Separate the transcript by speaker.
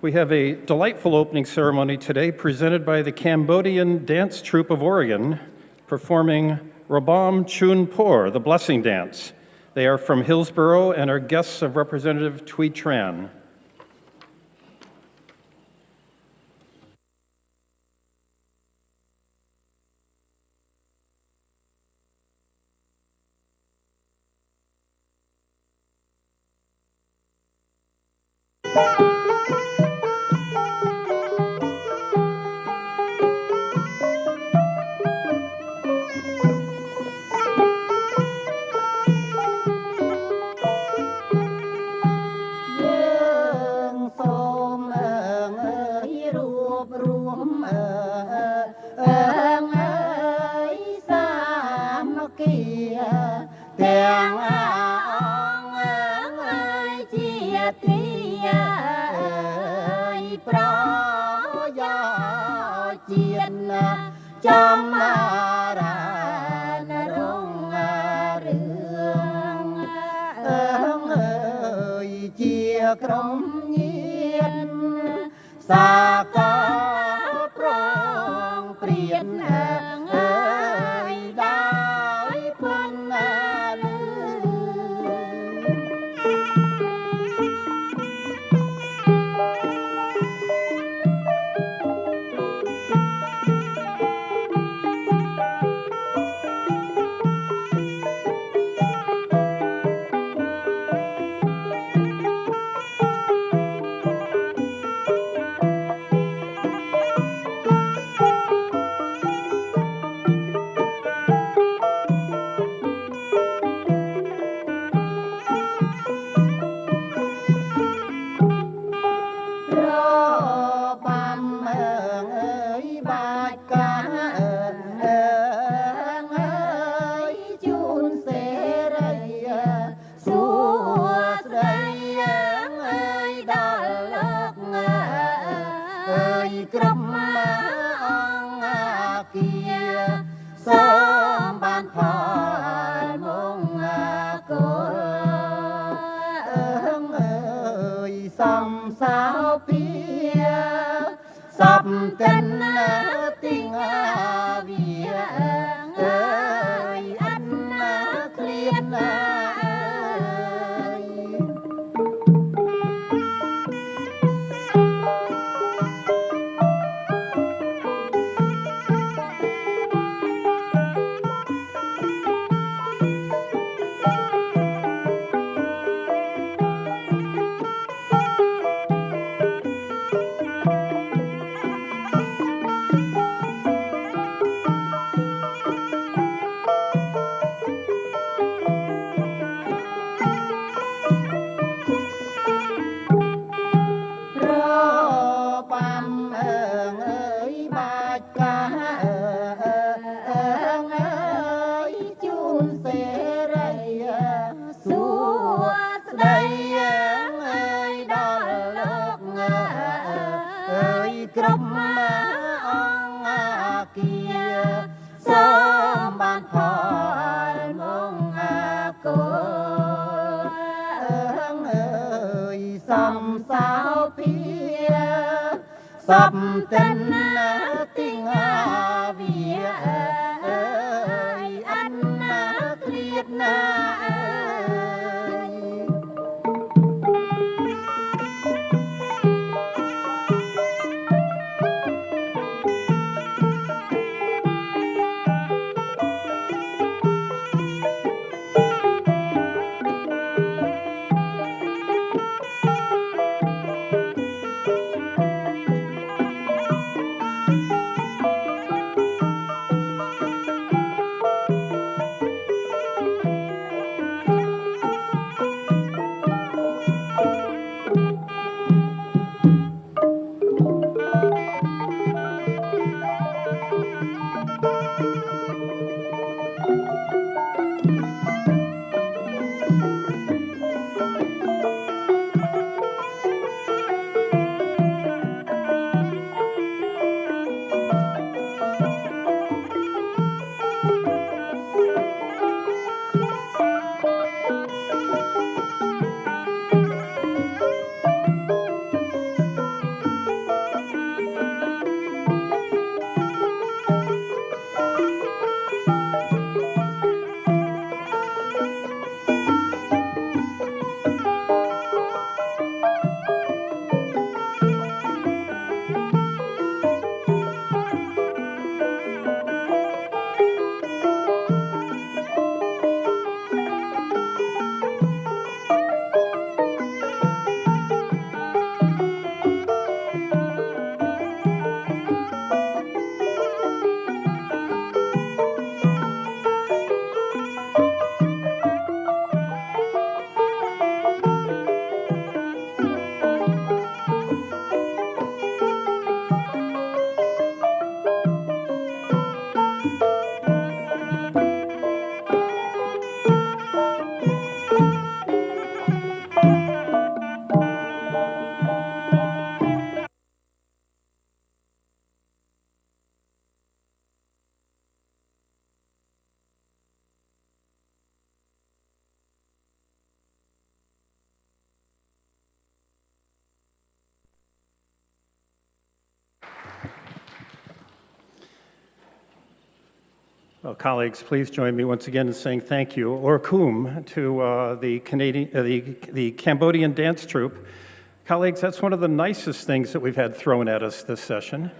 Speaker 1: We have a delightful opening ceremony today presented by the Cambodian Dance Troupe of Oregon, performing Rabam Chun Por, the Blessing Dance. They are from Hillsborough and are guests of Representative Thuy Tran. Well, colleagues, please join me once again in saying thank you, or kum, to the Cambodian dance troupe. Colleagues, that's one of the nicest things that we've had thrown at us this session.